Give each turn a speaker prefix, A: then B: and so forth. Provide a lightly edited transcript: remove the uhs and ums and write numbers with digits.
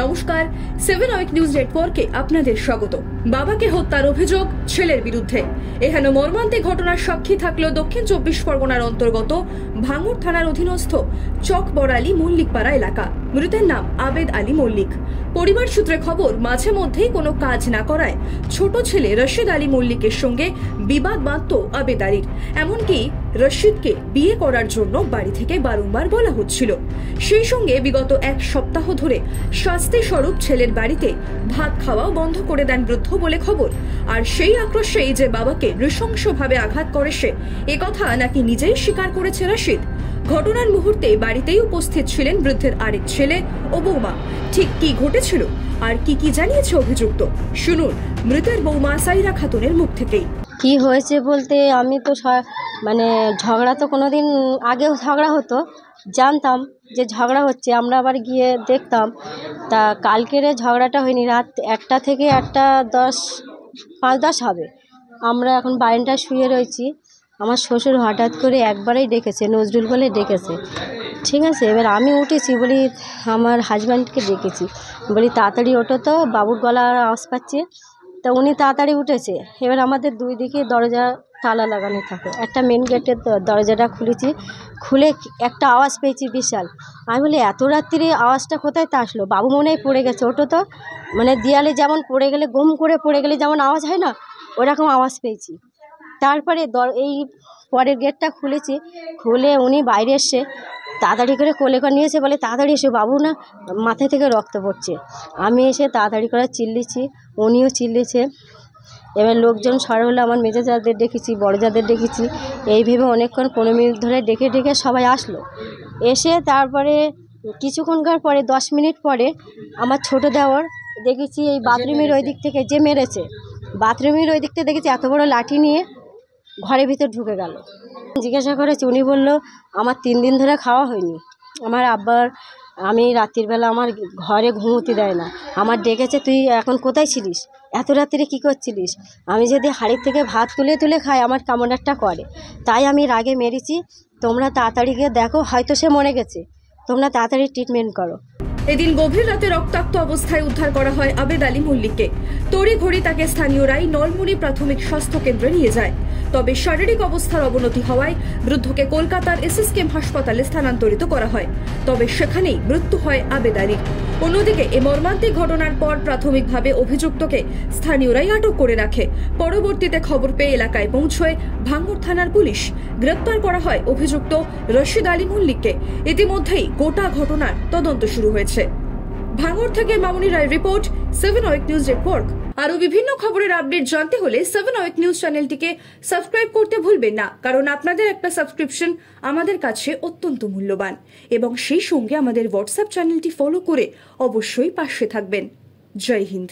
A: নমস্কার, 7 ওয়েক নিউজ নেটওয়ার্কে আপনাদের স্বাগত। বাবাকে হত্যার অভিযোগ ছেলের বিরুদ্ধে। এহেন মর্মান্তিক ঘটনার সাক্ষী থাকলো দক্ষিণ 24 পরগনার অন্তর্গত ভাঙড় থানার অধীনস্থ চকবড়ালি মল্লিকপাড়া এলাকা। মৃতের নাম আবেদ আলী মল্লিক। পরিবার সূত্রে খবর, মাঝে মধ্যেই কোনো কাজ না করায় ছোট ছেলে রশিদ আলী মল্লিকের সঙ্গে বিবাদ বাঁধত আবেদ আলীর। এমনকি রশিদকে বিয়ে করার জন্য বাড়ি থেকে বারংবার বলা হচ্ছিল। সেই সঙ্গে বিগত এক সপ্তাহ ধরে শাস্তি স্বরূপ ছেলের বাড়িতে ভাত খাওয়াও বন্ধ করে দেন বৃদ্ধ বলে খবর। আর সেই আক্রোশেই যে বাবাকে নৃশংসভাবে আঘাত করে সে, একথা নাকি নিজেই স্বীকার করেছে রশিদ। ঘটনার মুহূর্তে বাড়িতেই উপস্থিত ছিলেন বৃদ্ধের আরেক ছেলে ও বৌমা। ঠিক কি ঘটেছিল আর কি জানিয়েছে অভিযুক্ত, শুনুন মৃতের বৌমা সাইরা খাতুনের মুখ থেকেই।
B: কি হয়েছে বলতে, আমি তো মানে ঝগড়া তো কোনোদিন আগেও ঝগড়া হতো, জানতাম যে ঝগড়া হচ্ছে, আমরা আবার গিয়ে দেখতাম। তা কালকের ঝগড়াটা হয়নি, রাত 1টা থেকে 1:10, 5:10 হবে। আমরা এখন বারান্দায় শুয়ে রয়েছি। আমার শ্বশুর হঠাৎ করে একবারেই ডেকেছে, নজরুল বলে ডেকেছে, ঠিক আছে। এবার আমি উঠেছি, বলি আমার হাজব্যান্ডকে ডেকেছি, বলি তাড়াতাড়ি ওঠো তো, বাবুর গলার আওয়াজ পাচ্ছে। তা উনি তাড়াতাড়ি উঠেছে। এবার আমাদের দুই দিকে দরজা তালা লাগানো থাকে, একটা মেন গেটের দরজাটা খুলেছি, খুলে একটা আওয়াজ পেয়েছি বিশাল। আমি বলি এত রাত্রিরে আওয়াজটা কোথায় তা আসলো, বাবু মনে হয় পড়ে গেছে, ওঠো তো। মানে দেয়ালে যেমন পড়ে গেলে, গম করে পড়ে গেলে যেমন আওয়াজ হয় না, ওরকম আওয়াজ পেয়েছি। তারপরে এই পরের গেটটা খুলেছি, খুলে উনি বাইরে এসে তাড়াতাড়ি করে কোলে করে নিয়েছে, বলে তাড়াতাড়ি এসে, বাবু না মাথা থেকে রক্ত পড়ছে। আমি এসে তাড়াতাড়ি করে চিল্লিছি, উনিও চিল্লিছে। এবার লোকজন সরে হলো, আমার মেজো যাদের ডেকেছি, বড় যাদের ডেকেছি, এই ভেবে অনেকক্ষণ 15 মিনিট ধরে ডেকে সবাই আসলো। এসে তারপরে কিছুক্ষণকার পরে 10 মিনিট পরে আমার ছোট দেওর দেখেছি এই বাথরুমের ওই দিক থেকে যে মেরেছে, বাথরুমের ওই দিক থেকে দেখেছি এত বড় লাঠি নিয়ে ঘরের ভিতর ঢুকে গেল। জিজ্ঞাসা করেছি, উনি বলল আমার 3 দিন ধরে খাওয়া হয়নি, আমার আব্বার, আমি রাত্রির বেলা আমার ঘরে ঘুমোতে দেয় না, আমার ডেকেছে, তুই এখন কোথায় ছিলিস, এত রাত্রিরে কী করছিলিস? আমি যদি হাড়ির থেকে ভাত তুলে খাই আমার কেমন একটা করে, তাই আমি রাগে মেরেছি। তোমরা তাড়াতাড়ি গিয়ে দেখো, হয়তো সে মরে গেছে, তোমরা তাড়াতাড়ি ট্রিটমেন্ট করো।
A: এদিন গভীর রাতে রক্তাক্ত অবস্থায় উদ্ধার করা হয় আবেদ আলী মল্লিককে। তড়িঘড়ি তাকে স্থানীয়রাই নলমুনি প্রাথমিক স্বাস্থ্য কেন্দ্রে নিয়ে যায়। তবে শারীরিক অবস্থার অবনতি হওয়ায় বৃদ্ধকে কলকাতার এসএসকেএম হাসপাতালে স্থানান্তরিত করা হয়। তবে সেখানেই মৃত্যু হয় আবেদ আলীর। অন্যদিকে এই মর্মান্তিক ঘটনার পর প্রাথমিকভাবে অভিযুক্তকে স্থানীয়রাই আটক করে রাখে। পরবর্তীতে খবর পেয়ে এলাকায় পৌঁছয় ভাঙড় থানার পুলিশ। গ্রেপ্তার করা হয় অভিযুক্ত রশিদ আলী মল্লিককে। ইতিমধ্যেই গোটা ঘটনার তদন্ত শুরু হয়েছে। ভাঙড় থেকে মামুনি রায় রিপোর্ট, 7 ওয়েক নিউজ নেটওয়ার্ক। আরো বিভিন্ন খবরের আপডেট জানতে হলে 7 ওয়েক নিউজ চ্যানেলটিকে সাবস্ক্রাইব করতে ভুলবেন না, কারণ আপনাদের একটা সাবস্ক্রিপশন আমাদের কাছে অত্যন্ত মূল্যবান। এবং সেই সঙ্গে আমাদের হোয়াটসঅ্যাপ চ্যানেলটি ফলো করে অবশ্যই পাশে থাকবেন। জয় হিন্দ।